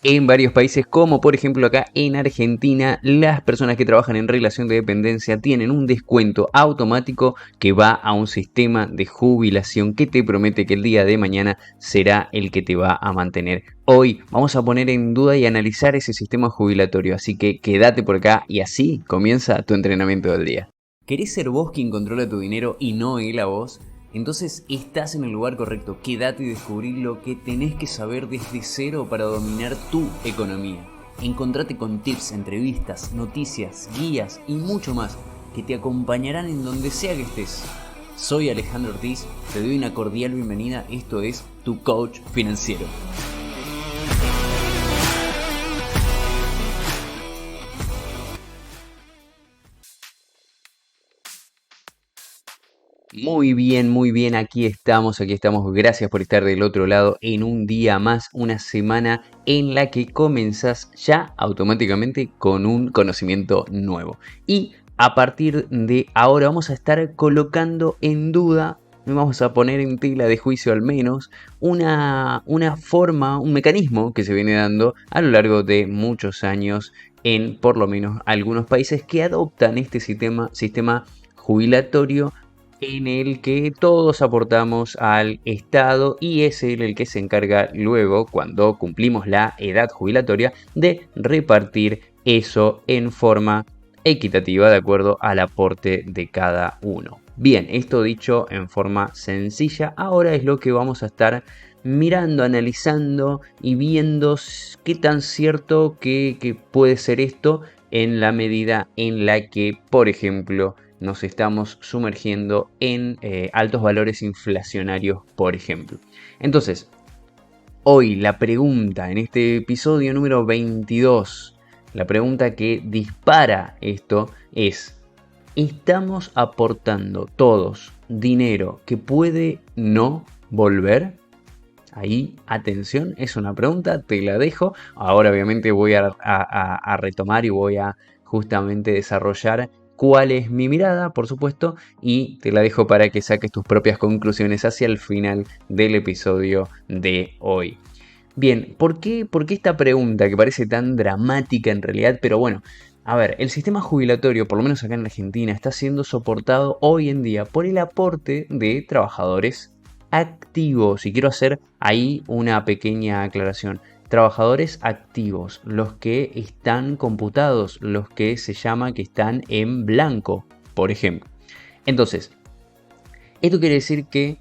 En varios países, como por ejemplo acá en Argentina, las personas que trabajan en relación de dependencia tienen un descuento automático que va a un sistema de jubilación que te promete que el día de mañana será el que te va a mantener. Hoy vamos a poner en duda y analizar ese sistema jubilatorio, así que quédate por acá y así comienza tu entrenamiento del día. ¿Querés ser vos quien controla tu dinero y no él a vos? Entonces estás en el lugar correcto. Quédate y descubrí lo que tenés que saber desde cero para dominar tu economía. Encontrate con tips, entrevistas, noticias, guías y mucho más que te acompañarán en donde sea que estés. Soy Alejandro Ortiz, te doy una cordial bienvenida. Esto es Tu Coach Financiero. Muy bien, aquí estamos. Gracias por estar del otro lado en un día más, una semana en la que comenzás ya automáticamente con un conocimiento nuevo. Y a partir de ahora vamos a estar colocando en duda, vamos a poner en tela de juicio al menos, una forma, un mecanismo que se viene dando a lo largo de muchos años en por lo menos algunos países que adoptan este sistema jubilatorio en el que todos aportamos al Estado y es él el que se encarga luego, cuando cumplimos la edad jubilatoria, de repartir eso en forma equitativa de acuerdo al aporte de cada uno. Bien, esto dicho en forma sencilla, ahora es lo que vamos a estar mirando, analizando y viendo qué tan cierto que puede ser esto en la medida en la que, por ejemplo, nos estamos sumergiendo en altos valores inflacionarios, por ejemplo. Entonces, hoy la pregunta en este episodio número 22, la pregunta que dispara esto es: ¿estamos aportando todos dinero que puede no volver? Ahí, atención, es una pregunta, te la dejo. Ahora obviamente voy a retomar y voy a justamente desarrollar cuál es mi mirada, por supuesto, y te la dejo para que saques tus propias conclusiones hacia el final del episodio de hoy. Bien, por qué esta pregunta que parece tan dramática en realidad? Pero bueno, a ver, el sistema jubilatorio, por lo menos acá en Argentina, está siendo soportado hoy en día por el aporte de trabajadores activos. Y quiero hacer ahí una pequeña aclaración. Trabajadores activos, los que están computados, los que se llama que están en blanco, por ejemplo. Entonces, esto quiere decir que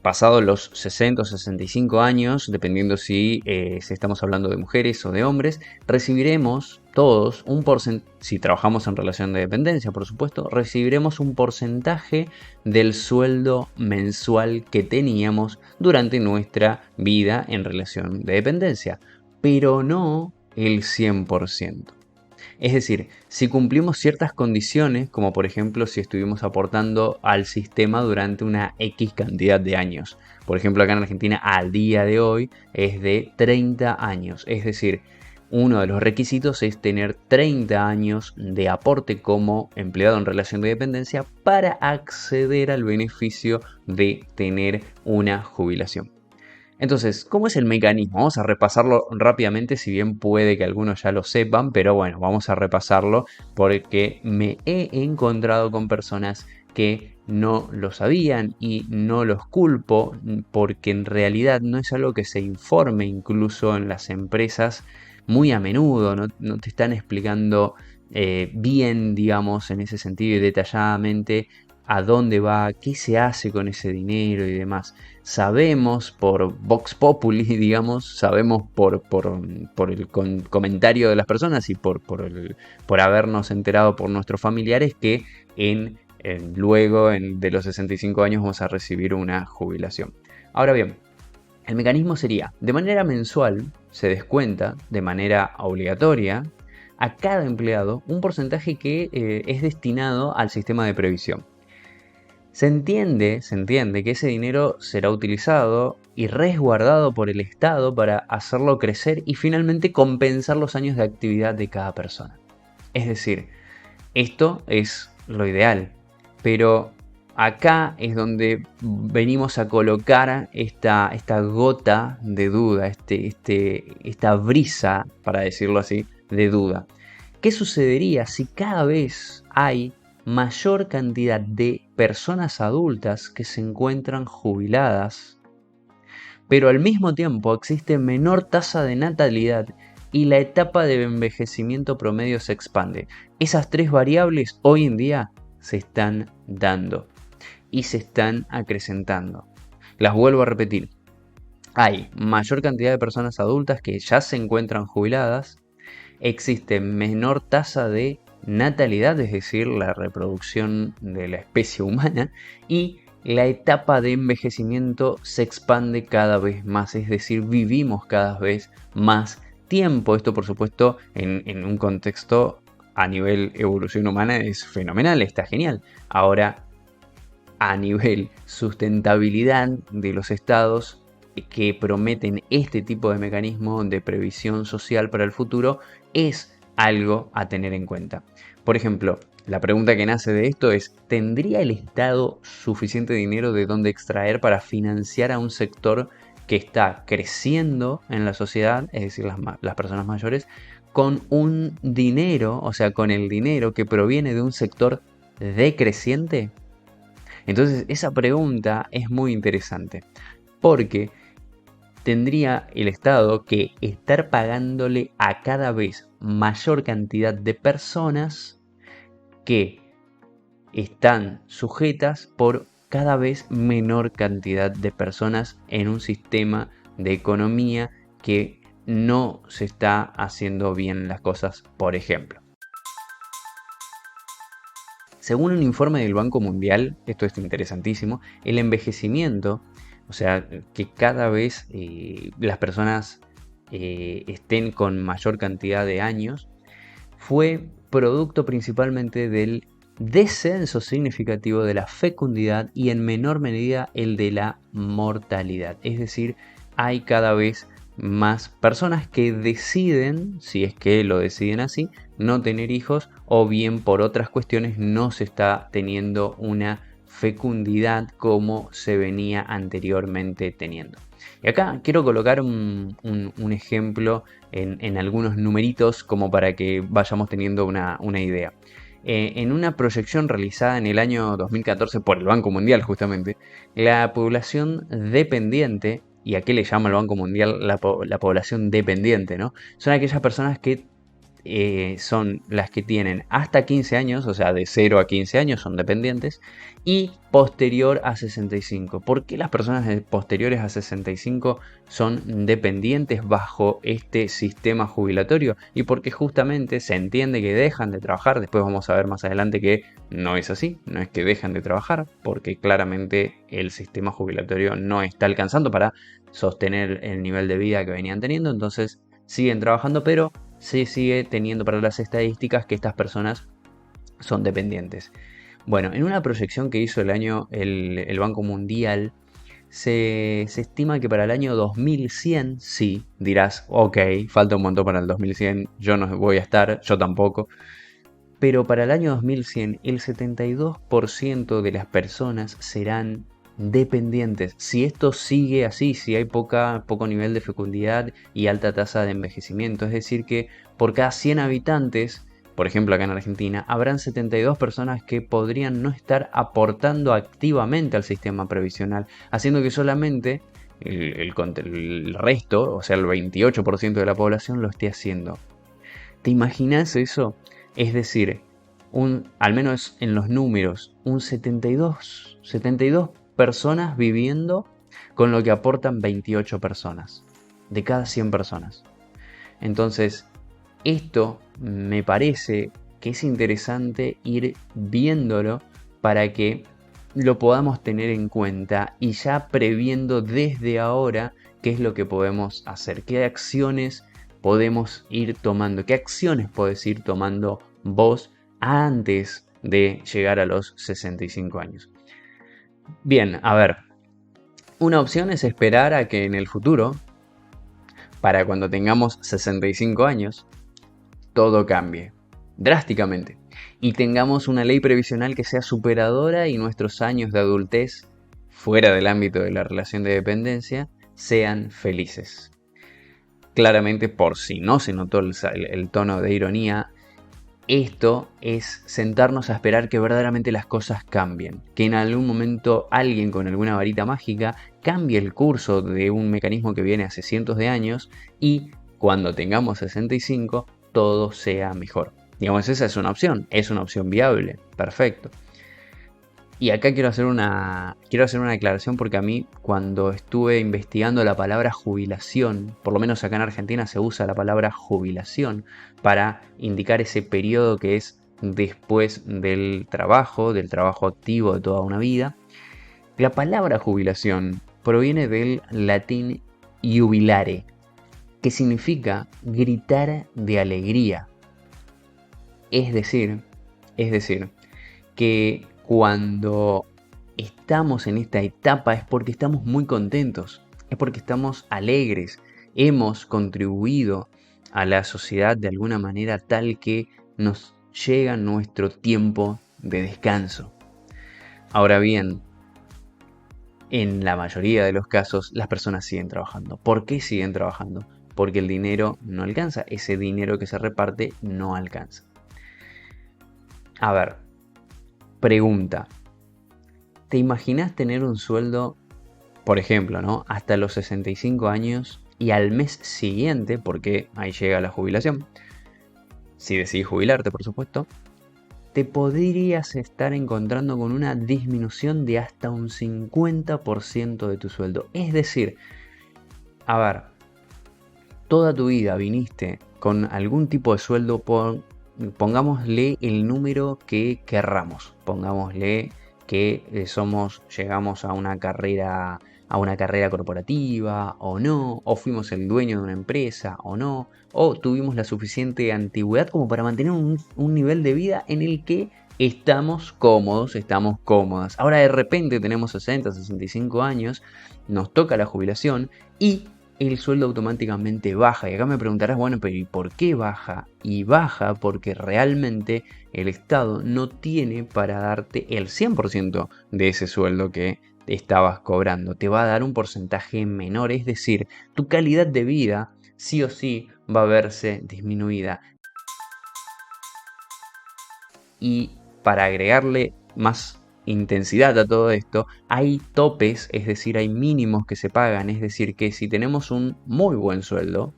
pasados los 60 o 65 años, dependiendo si estamos hablando de mujeres o de hombres, recibiremos todos un porcentaje, si trabajamos en relación de dependencia, por supuesto, recibiremos un porcentaje del sueldo mensual que teníamos durante nuestra vida en relación de dependencia, pero no el 100%. Es decir, si cumplimos ciertas condiciones, como por ejemplo si estuvimos aportando al sistema durante una X cantidad de años. Por ejemplo, acá en Argentina al día de hoy es de 30 años. Es decir, uno de los requisitos es tener 30 años de aporte como empleado en relación de dependencia para acceder al beneficio de tener una jubilación. Entonces, ¿cómo es el mecanismo? Vamos a repasarlo rápidamente, si bien puede que algunos ya lo sepan, pero bueno, vamos a repasarlo porque me he encontrado con personas que no lo sabían y no los culpo porque en realidad no es algo que se informe incluso en las empresas muy a menudo, no te están explicando bien, digamos, en ese sentido y detalladamente a dónde va, qué se hace con ese dinero y demás. Sabemos por Vox Populi, digamos, sabemos por el comentario de las personas y por habernos enterado por nuestros familiares que luego de los 65 años vamos a recibir una jubilación. Ahora bien, el mecanismo sería, de manera mensual, se descuenta de manera obligatoria a cada empleado un porcentaje que es destinado al sistema de previsión. Se entiende que ese dinero será utilizado y resguardado por el Estado para hacerlo crecer y finalmente compensar los años de actividad de cada persona. Es decir, esto es lo ideal, pero acá es donde venimos a colocar esta gota de duda, esta brisa, para decirlo así, de duda. ¿Qué sucedería si cada vez hay mayor cantidad de personas adultas que se encuentran jubiladas, pero al mismo tiempo existe menor tasa de natalidad y la etapa de envejecimiento promedio se expande? Esas tres variables hoy en día se están dando y se están acrecentando. Las vuelvo a repetir. Hay mayor cantidad de personas adultas que ya se encuentran jubiladas, existe menor tasa de natalidad, es decir, la reproducción de la especie humana, y la etapa de envejecimiento se expande cada vez más, es decir, vivimos cada vez más tiempo. Esto, por supuesto, en un contexto a nivel evolución humana es fenomenal, está genial. Ahora, a nivel sustentabilidad de los estados que prometen este tipo de mecanismo de previsión social para el futuro, es algo a tener en cuenta. Por ejemplo, la pregunta que nace de esto es: ¿tendría el Estado suficiente dinero de dónde extraer para financiar a un sector que está creciendo en la sociedad, es decir, las personas mayores, con un dinero, o sea, con el dinero que proviene de un sector decreciente? Entonces, esa pregunta es muy interesante, porque tendría el Estado que estar pagándole a cada vez mayor cantidad de personas que están sujetas por cada vez menor cantidad de personas en un sistema de economía que no se está haciendo bien las cosas, por ejemplo. Según un informe del Banco Mundial, esto es interesantísimo, el envejecimiento, o sea, que cada vez las personas estén con mayor cantidad de años, fue producto principalmente del descenso significativo de la fecundidad y en menor medida el de la mortalidad. Es decir, hay cada vez más personas que deciden, si es que lo deciden así, no tener hijos, o bien por otras cuestiones no se está teniendo una fecundidad como se venía anteriormente teniendo. Y acá quiero colocar un ejemplo en algunos numeritos como para que vayamos teniendo una idea. En una proyección realizada en el año 2014 por el Banco Mundial justamente, la población dependiente, y a qué le llama el Banco Mundial la población dependiente, ¿no? Son aquellas personas que son las que tienen hasta 15 años, o sea, de 0 a 15 años son dependientes, y posterior a 65. ¿Por qué las personas posteriores a 65 son dependientes bajo este sistema jubilatorio? Y porque justamente se entiende que dejan de trabajar. Después vamos a ver más adelante que no es así, no es que dejan de trabajar, porque claramente el sistema jubilatorio no está alcanzando para sostener el nivel de vida que venían teniendo, entonces siguen trabajando, pero se sigue teniendo para las estadísticas que estas personas son dependientes. Bueno, en una proyección que hizo el Banco Mundial, se estima que para el año 2100, sí, dirás, ok, falta un montón para el 2100, yo no voy a estar, yo tampoco, pero para el año 2100 el 72% de las personas serán dependientes. Si esto sigue así, si hay poco nivel de fecundidad y alta tasa de envejecimiento, es decir que por cada 100 habitantes, por ejemplo acá en Argentina, habrán 72 personas que podrían no estar aportando activamente al sistema previsional, haciendo que solamente el resto, o sea el 28% de la población lo esté haciendo. ¿Te imaginas eso? Es decir, al menos en los números, un 72 personas viviendo con lo que aportan 28 personas, de cada 100 personas. Entonces, esto me parece que es interesante ir viéndolo para que lo podamos tener en cuenta y ya previendo desde ahora qué es lo que podemos hacer, qué acciones podemos ir tomando, qué acciones podés ir tomando vos antes de llegar a los 65 años. Bien, a ver, una opción es esperar a que en el futuro, para cuando tengamos 65 años, todo cambie drásticamente. y tengamos una ley previsional que sea superadora y nuestros años de adultez, fuera del ámbito de la relación de dependencia, sean felices. Claramente, por si no se notó el tono de ironía, esto es sentarnos a esperar que verdaderamente las cosas cambien, que en algún momento alguien con alguna varita mágica cambie el curso de un mecanismo que viene hace cientos de años y cuando tengamos 65 todo sea mejor. Digamos, esa es una opción viable, perfecto. Y acá quiero hacer una aclaración porque a mí cuando estuve investigando la palabra jubilación, por lo menos acá en Argentina se usa la palabra jubilación para indicar ese periodo que es después del trabajo activo de toda una vida. La palabra jubilación proviene del latín jubilare, que significa gritar de alegría. Es decir, que cuando estamos en esta etapa es porque estamos muy contentos, es porque estamos alegres, hemos contribuido a la sociedad de alguna manera tal que nos llega nuestro tiempo de descanso. Ahora bien, en la mayoría de los casos las personas siguen trabajando. ¿Por qué siguen trabajando? Porque el dinero no alcanza, ese dinero que se reparte no alcanza. A ver, pregunta. ¿Te imaginas tener un sueldo, por ejemplo, ¿no? hasta los 65 años y al mes siguiente, porque ahí llega la jubilación, si decidís jubilarte, por supuesto, te podrías estar encontrando con una disminución de hasta un 50% de tu sueldo? Es decir, a ver, toda tu vida viniste con algún tipo de sueldo, pongámosle el número que querramos, pongámosle que llegamos a una carrera corporativa o no, o fuimos el dueño de una empresa o no, o tuvimos la suficiente antigüedad como para mantener un nivel de vida en el que estamos cómodos, estamos cómodas. Ahora de repente tenemos 60, 65 años, nos toca la jubilación y el sueldo automáticamente baja. Y acá me preguntarás, bueno, pero ¿y por qué baja? Y baja porque realmente el Estado no tiene para darte el 100% de ese sueldo que estabas cobrando. Te va a dar un porcentaje menor, es decir, tu calidad de vida sí o sí va a verse disminuida. Y para agregarle más intensidad a todo esto, hay topes, es decir, hay mínimos que se pagan, es decir, que si tenemos un muy buen sueldo,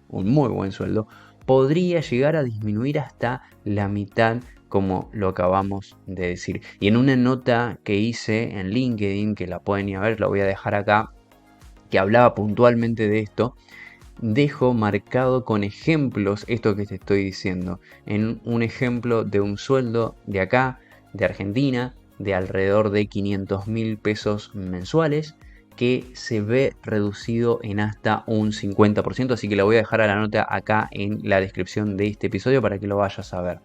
podría llegar a disminuir hasta la mitad, como lo acabamos de decir. Y en una nota que hice en LinkedIn, que la pueden ir a ver, la voy a dejar acá, que hablaba puntualmente de esto, dejo marcado con ejemplos esto que te estoy diciendo. En un ejemplo de un sueldo de acá, de Argentina, de alrededor de 500.000 pesos mensuales, que se ve reducido en hasta un 50%, así que la voy a dejar a la nota acá en la descripción de este episodio para que lo vayas a ver.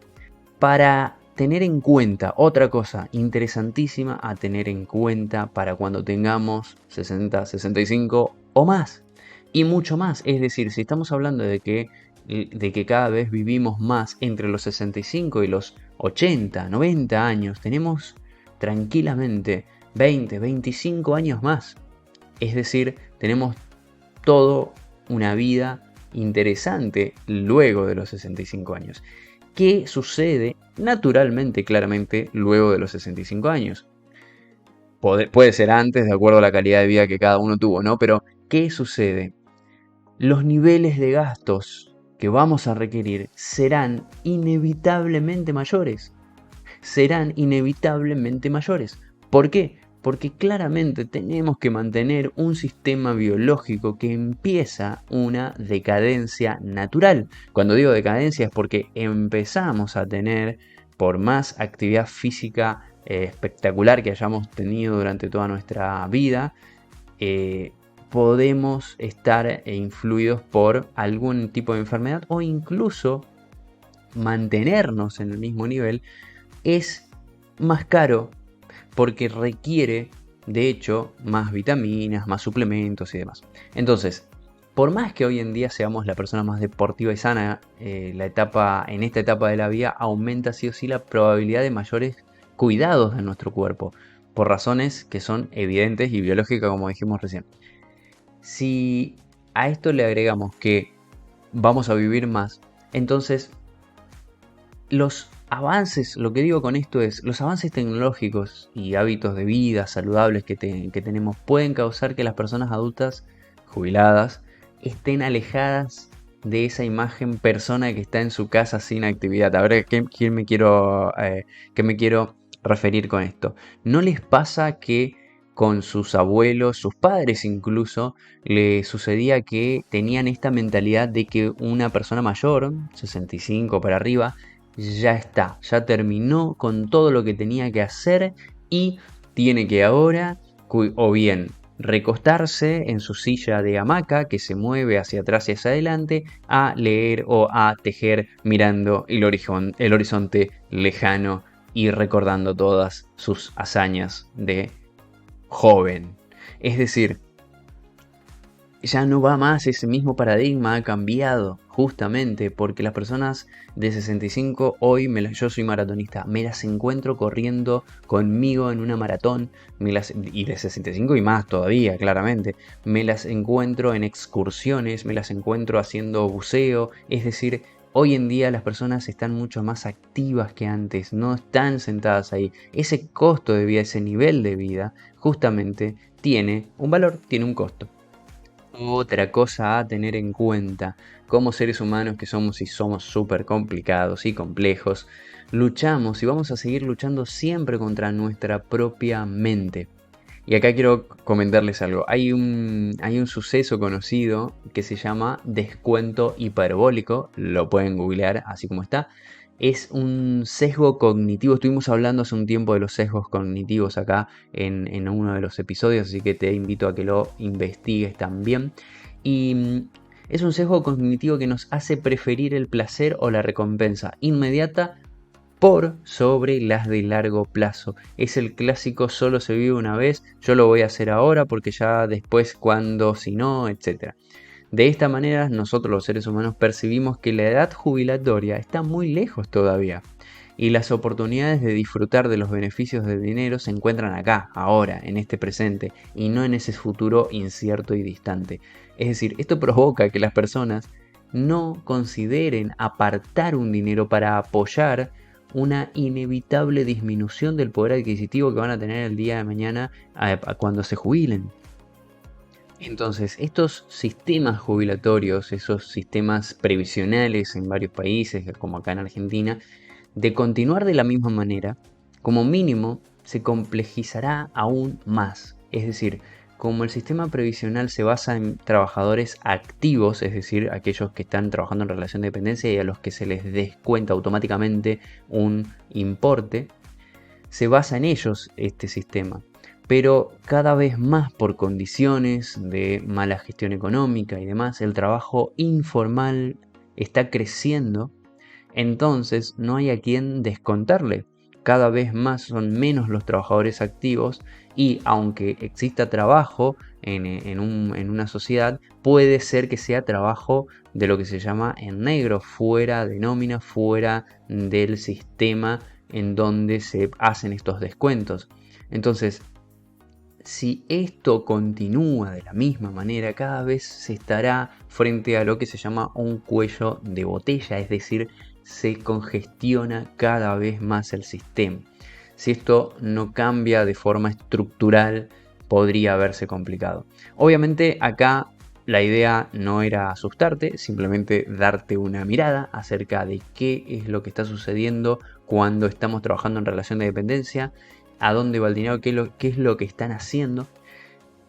Para tener en cuenta, otra cosa interesantísima a tener en cuenta para cuando tengamos 60, 65 o más, y mucho más. Es decir, si estamos hablando de que cada vez vivimos más entre los 65 y los 80, 90 años, tenemos tranquilamente 20, 25 años más. Es decir, tenemos toda una vida interesante luego de los 65 años. ¿Qué sucede naturalmente, claramente, luego de los 65 años? Puede ser antes, de acuerdo a la calidad de vida que cada uno tuvo, ¿no? Pero, ¿qué sucede? Los niveles de gastos que vamos a requerir serán inevitablemente mayores. ¿Por qué? Porque claramente tenemos que mantener un sistema biológico que empieza una decadencia natural. Cuando digo decadencia es porque empezamos a tener, por más actividad física espectacular que hayamos tenido durante toda nuestra vida, podemos estar influidos por algún tipo de enfermedad o incluso mantenernos en el mismo nivel es más caro porque requiere, de hecho, más vitaminas, más suplementos y demás. Entonces, Por más que hoy en día seamos la persona más deportiva y sana, en esta etapa de la vida aumenta sí o sí la probabilidad de mayores cuidados de nuestro cuerpo, por razones que son evidentes y biológicas, como dijimos recién. Si a esto le agregamos que vamos a vivir más, entonces los avances, lo que digo con esto es, los avances tecnológicos y hábitos de vida saludables que tenemos pueden causar que las personas adultas jubiladas estén alejadas de esa imagen persona que está en su casa sin actividad. A ver, ¿qué me quiero referir con esto? ¿No les pasa que con sus abuelos, sus padres incluso, le sucedía que tenían esta mentalidad de que una persona mayor, 65 para arriba, ya está, ya terminó con todo lo que tenía que hacer y tiene que ahora o bien recostarse en su silla de hamaca que se mueve hacia atrás y hacia adelante a leer o a tejer mirando el horizonte lejano y recordando todas sus hazañas de joven? Es decir, ya no va más, ese mismo paradigma ha cambiado justamente porque las personas de 65 hoy, yo soy maratonista, me las encuentro corriendo conmigo en una maratón, y de 65 y más todavía, claramente, me las encuentro en excursiones, me las encuentro haciendo buceo, es decir, hoy en día las personas están mucho más activas que antes, no están sentadas ahí. Ese costo de vida, ese nivel de vida, justamente tiene un valor, tiene un costo. Otra cosa a tener en cuenta, como seres humanos que somos y somos súper complicados y complejos, luchamos y vamos a seguir luchando siempre contra nuestra propia mente. Y acá quiero comentarles algo. Hay un suceso conocido que se llama descuento hiperbólico. Lo pueden googlear así como está. Es un sesgo cognitivo. Estuvimos hablando hace un tiempo de los sesgos cognitivos acá en uno de los episodios, así que te invito a que lo investigues también. Y es un sesgo cognitivo que nos hace preferir el placer o la recompensa inmediata por sobre las de largo plazo. Es el clásico solo se vive una vez, yo lo voy a hacer ahora porque ya después cuando, si no, etc. De esta manera nosotros los seres humanos percibimos que la edad jubilatoria está muy lejos todavía y las oportunidades de disfrutar de los beneficios del dinero se encuentran acá, ahora, en este presente y no en ese futuro incierto y distante. Es decir, esto provoca que las personas no consideren apartar un dinero para apoyar una inevitable disminución del poder adquisitivo que van a tener el día de mañana cuando se jubilen. Entonces, estos sistemas jubilatorios, esos sistemas previsionales en varios países, como acá en Argentina, de continuar de la misma manera, como mínimo se complejizará aún más. Es decir, como el sistema previsional se basa en trabajadores activos, es decir, aquellos que están trabajando en relación de dependencia y a los que se les descuenta automáticamente un importe, se basa en ellos este sistema. Pero cada vez más por condiciones de mala gestión económica y demás, el trabajo informal está creciendo, entonces no hay a quien descontarle. Cada vez más son menos los trabajadores activos y aunque exista trabajo en una sociedad, puede ser que sea trabajo de lo que se llama en negro, fuera de nómina, fuera del sistema en donde se hacen estos descuentos. Entonces, si esto continúa de la misma manera, cada vez se estará frente a lo que se llama un cuello de botella, es decir, se congestiona cada vez más el sistema. Si esto no cambia de forma estructural, podría verse complicado. Obviamente acá la idea no era asustarte, simplemente darte una mirada acerca de qué es lo que está sucediendo cuando estamos trabajando en relación de dependencia, a dónde va el dinero, qué es lo que están haciendo.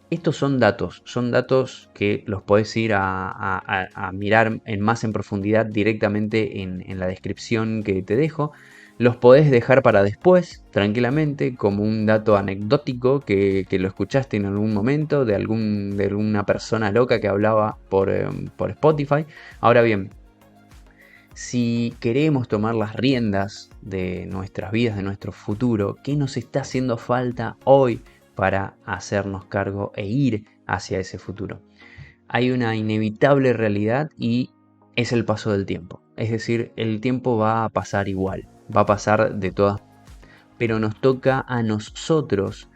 Estos son datos que los podés ir a mirar más en profundidad directamente en la descripción que te dejo. Los podés dejar para después, tranquilamente, como un dato anecdótico que lo escuchaste en algún momento de alguna persona loca que hablaba por Spotify. Ahora bien, si queremos tomar las riendas de nuestras vidas, de nuestro futuro, ¿qué nos está haciendo falta hoy para hacernos cargo e ir hacia ese futuro? hay una inevitable realidad y es el paso del tiempo. Es decir, el tiempo va a pasar igual, va a pasar de todas, pero nos toca a nosotros,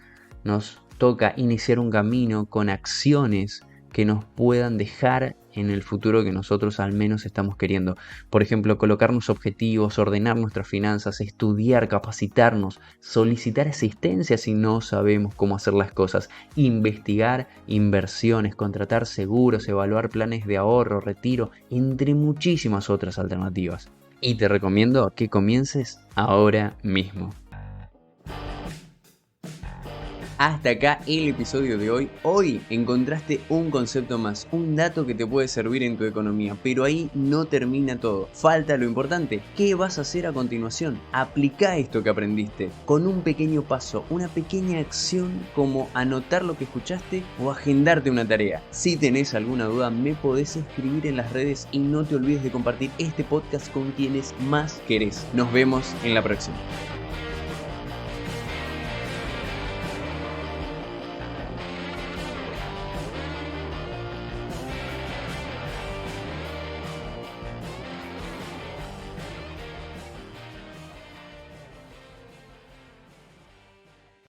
nos toca iniciar un camino con acciones que nos puedan dejar en el futuro que nosotros al menos estamos queriendo. Por ejemplo, colocarnos objetivos, ordenar nuestras finanzas, estudiar, capacitarnos, solicitar asistencia si no sabemos cómo hacer las cosas, investigar inversiones, contratar seguros, evaluar planes de ahorro, retiro, entre muchísimas otras alternativas. Y te recomiendo que comiences ahora mismo. Hasta acá el episodio de hoy. Hoy encontraste un concepto más, un dato que te puede servir en tu economía, pero ahí no termina todo. Falta lo importante. ¿Qué vas a hacer a continuación? Aplica esto que aprendiste con un pequeño paso, una pequeña acción como anotar lo que escuchaste o agendarte una tarea. Si tenés alguna duda, me podés escribir en las redes y no te olvides de compartir este podcast con quienes más querés. Nos vemos en la próxima.